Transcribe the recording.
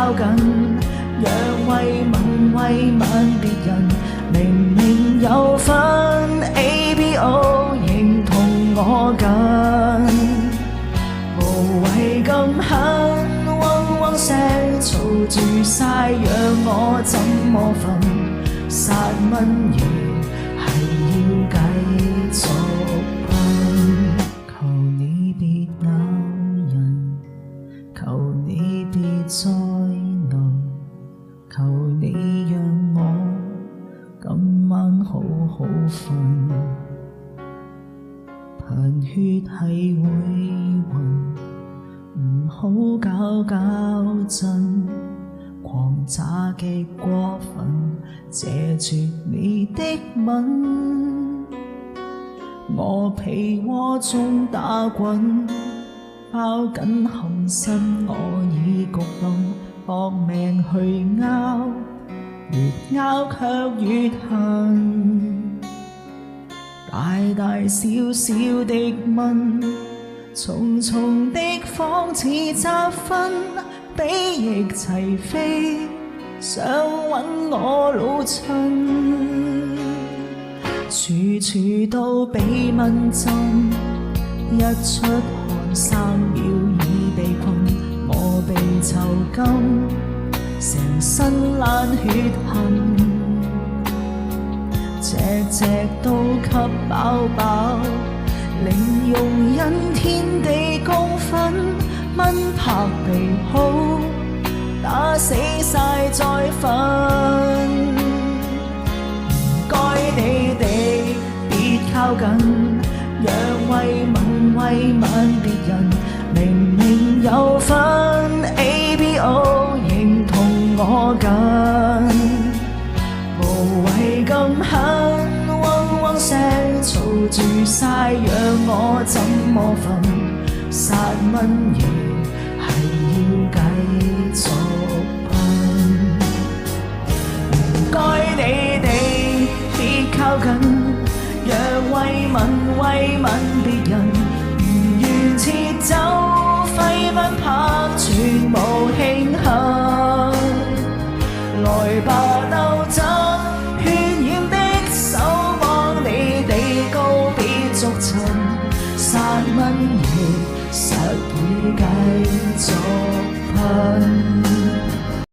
靠近，若慰問別人，明明有分 ABO， 認同我緊，無謂咁狠，嗡嗡聲嘈住晒，讓我怎麼瞓？殺蚊兒係要繼續噴，求你別咬人，求你別再能，求你讓我今晚好好瞓。貧血係會暈，唔好搞震，狂炸極過分，謝絕你的吻，我被窩中打滾，包緊含身我已焗凍，搏命去拗，越拗卻越恨，大大小小的蚊，重重的仿似雜紛，比翼齊飛，想搵我老襯，處處都被蚊針，一出汗3秒已被困，我被囚禁，成身冷血痕，隻隻都吸飽飽，零容忍天地公分，蚊拍鼻好，打死晒再瞓。唔該你哋別靠近，若慰問別人，明明有分 ABO， 認同我緊，無謂咁狠，嗡嗡聲嘈住晒，讓我怎麼瞓？殺蚊兒係要繼續噴。唔該你哋別靠近，若慰問別人，唔願撤走，揮不拍，全無慶幸，來吧鬥爭。